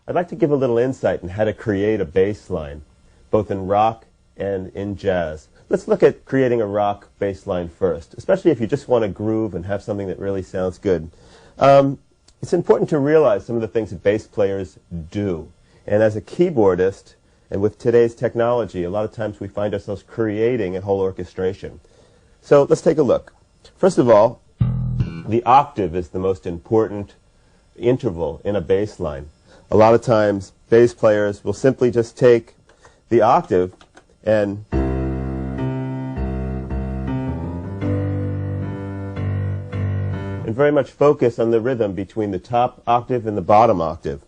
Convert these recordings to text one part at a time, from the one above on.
I'd like to give a little insight on how to create a bass line, both in rock and in jazz. Let's look at creating a rock bass line first, especially if you just want to groove and have something that really sounds good. It's important to realize some of the things that bass players do. And as a keyboardist, and with today's technology, a lot of times we find ourselves creating a whole orchestration. So let's take a look. First of all, the octave is the most important interval in a bass line. A lot of times, bass players will simply just take the octave and very much focus on the rhythm between the top octave and the bottom octave.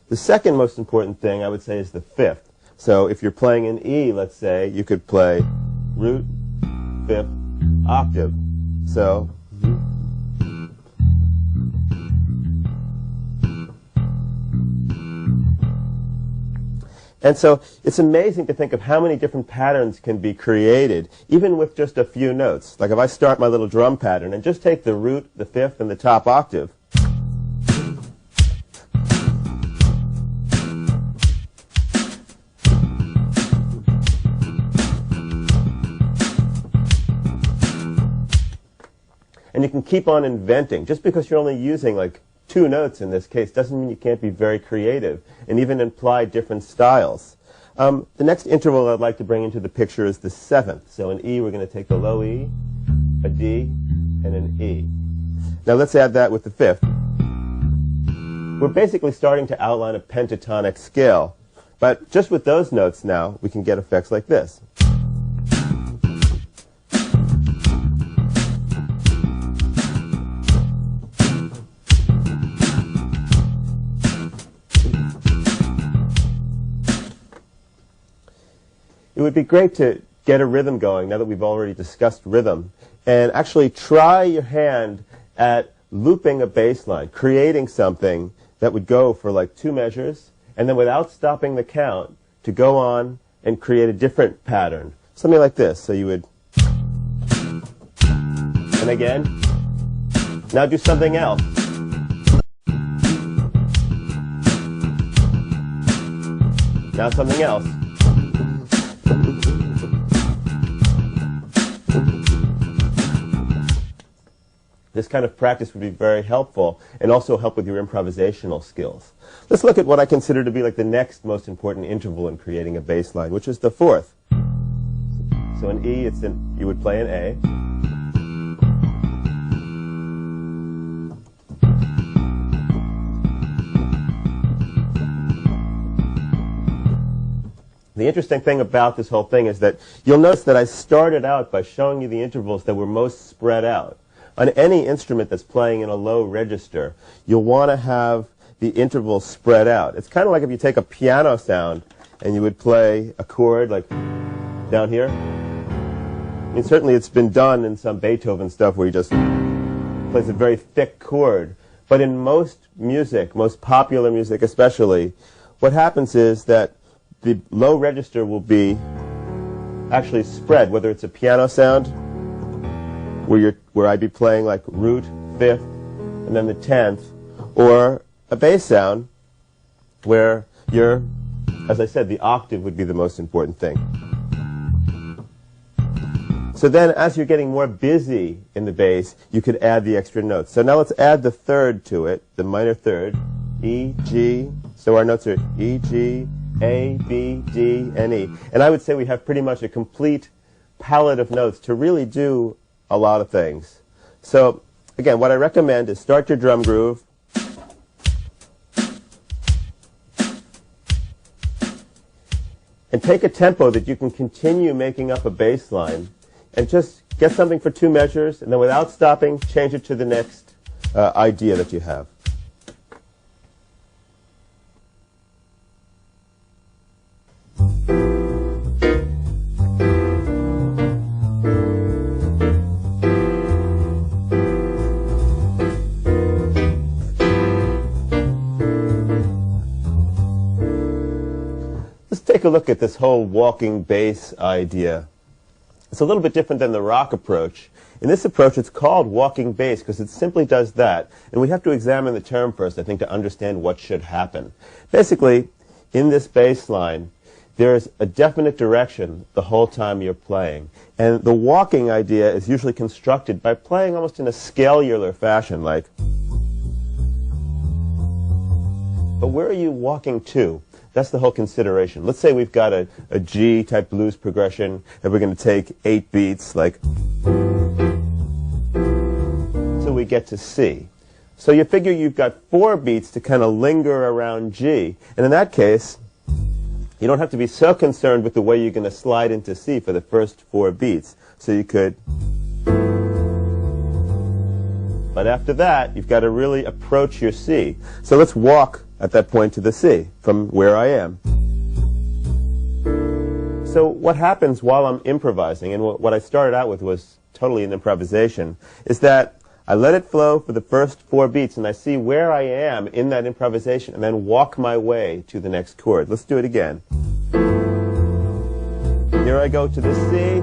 The second most important thing, I would say, is the fifth. So if you're playing an E, let's say, you could play root, fifth, octave. So and so it's amazing to think of how many different patterns can be created, even with just a few notes. Like if I start my little drum pattern and just take the root, the fifth, and the top octave, and you can keep on inventing. Just because you're only using like 2 notes in this case doesn't mean you can't be very creative and even imply different styles. The next interval I'd like to bring into the picture is the 7th. So in E, we're going to take the low E, a D, and an E. Now let's add that with the 5th. We're basically starting to outline a pentatonic scale. But just with those notes now, we can get effects like this. It would be great to get a rhythm going, now that we've already discussed rhythm, and actually try your hand at looping a bass line, creating something that would go for like 2 measures, and then without stopping the count, to go on and create a different pattern. Something like this. So you would, and again, now do something else. Now something else. This kind of practice would be very helpful and also help with your improvisational skills. Let's look at what I consider to be like the next most important interval in creating a bass line, which is the 4th. So in E, you would play an A. The interesting thing about this whole thing is that you'll notice that I started out by showing you the intervals that were most spread out. On any instrument that's playing in a low register, you'll want to have the intervals spread out. It's kind of like if you take a piano sound and you would play a chord like down here. I mean, certainly it's been done in some Beethoven stuff where he just plays a very thick chord. But in most music, most popular music especially, what happens is that the low register will be actually spread, whether it's a piano sound where I'd be playing like root, 5th, and then the 10th, or a bass sound where as I said, the octave would be the most important thing. So then as you're getting more busy in the bass, you could add the extra notes. So now let's add the 3rd to it, the minor 3rd, E, G. So our notes are E, G, A, B, D, and E. And I would say we have pretty much a complete palette of notes to really do a lot of things. So again, what I recommend is start your drum groove, and take a tempo that you can continue making up a bass line, and just get something for 2 measures, and then without stopping, change it to the next idea that you have. Take a look at this whole walking bass idea. It's a little bit different than the rock approach In this approach, it's called walking bass because it simply does that. And we have to examine the term first, I think, to understand what should happen. Basically, in this bass line, there's a definite direction the whole time you're playing. And the walking idea is usually constructed by playing almost in a scalular fashion, like. But where are you walking to? That's the whole consideration. Let's say we've got a G-type blues progression, and we're going to take 8 beats, like, till we get to C. So you figure you've got 4 beats to kind of linger around G. And in that case, you don't have to be so concerned with the way you're going to slide into C for the first 4 beats. So you could. But after that, you've got to really approach your C. So let's walk at that point to the C from where I am. So what happens while I'm improvising, and what I started out with was totally an improvisation, is that I let it flow for the first 4 beats, and I see where I am in that improvisation, and then walk my way to the next chord. Let's do it again. Here I go to the C.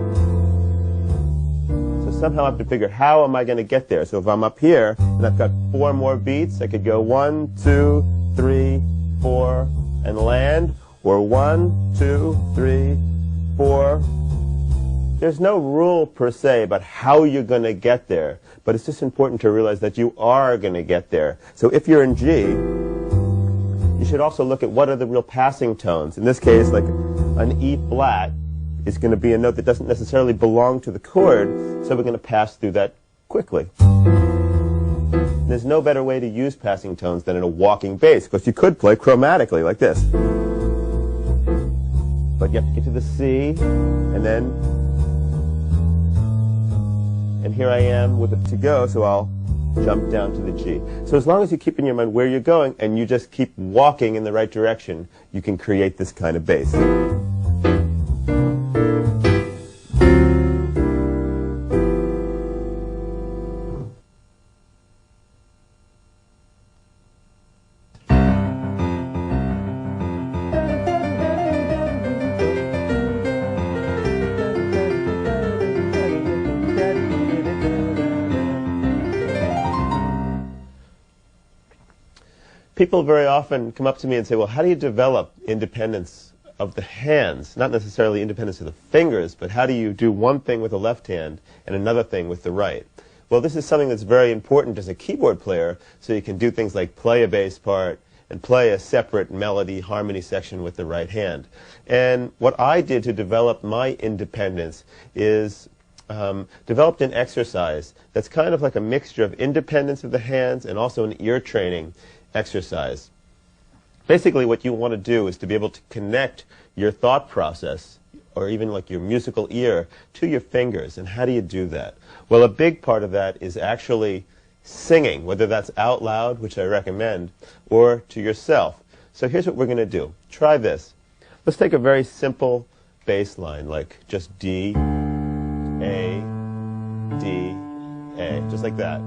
So somehow I have to figure, how am I going to get there? So if I'm up here, and I've got 4 more beats, I could go 1, 2, 3, 4, and land, or 1, 2, 3, 4. There's no rule per se about how you're going to get there, but it's just important to realize that you are going to get there. So if you're in G, you should also look at what are the real passing tones. In this case, like an E flat is going to be a note that doesn't necessarily belong to the chord, so we're going to pass through that quickly. There's no better way to use passing tones than in a walking bass, because you could play chromatically like this. But you have to get to the C, and then, and here I am with it to go, so I'll jump down to the G. So as long as you keep in your mind where you're going, and you just keep walking in the right direction, you can create this kind of bass. People very often come up to me and say, well, how do you develop independence of the hands? Not necessarily independence of the fingers, but how do you do one thing with the left hand and another thing with the right? Well, this is something that's very important as a keyboard player, so you can do things like play a bass part and play a separate melody harmony section with the right hand. And what I did to develop my independence is developed an exercise that's kind of like a mixture of independence of the hands and also an ear training exercise. Basically, what you want to do is to be able to connect your thought process, or even like your musical ear, to your fingers. And how do you do that? Well, a big part of that is actually singing, whether that's out loud, which I recommend, or to yourself. So here's what we're going to do. Try this. Let's take a very simple bass line, like just D, A, D, A, just like that.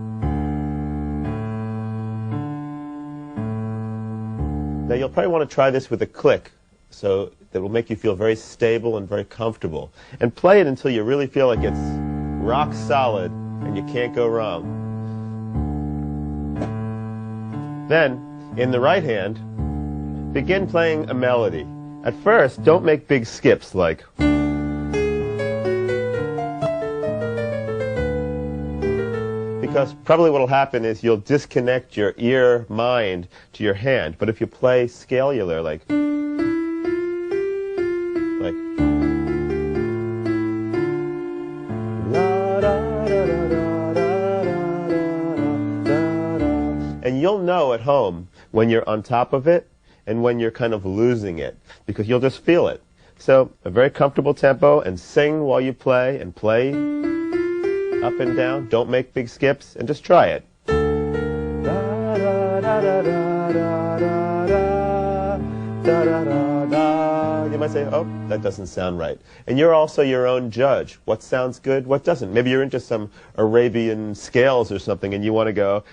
Now you'll probably want to try this with a click, so that will make you feel very stable and very comfortable. And play it until you really feel like it's rock solid and you can't go wrong. Then, in the right hand, begin playing a melody. At first, don't make big skips like. Because probably what will happen is you'll disconnect your ear mind to your hand. But if you play scalular, like and you'll know at home when you're on top of it and when you're kind of losing it, because you'll just feel it. So a very comfortable tempo, and sing while you play, and play up and down. Don't make big skips, and just try it. You might say, oh, that doesn't sound right. And you're also your own judge. What sounds good, what doesn't? Maybe you're into some Arabian scales or something, and you want to go.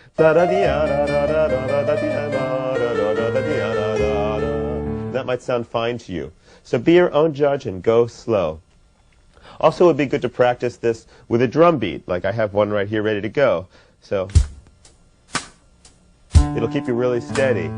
That might sound fine to you. So be your own judge and go slow. Also, it would be good to practice this with a drum beat, like I have one right here ready to go. So it'll keep you really steady.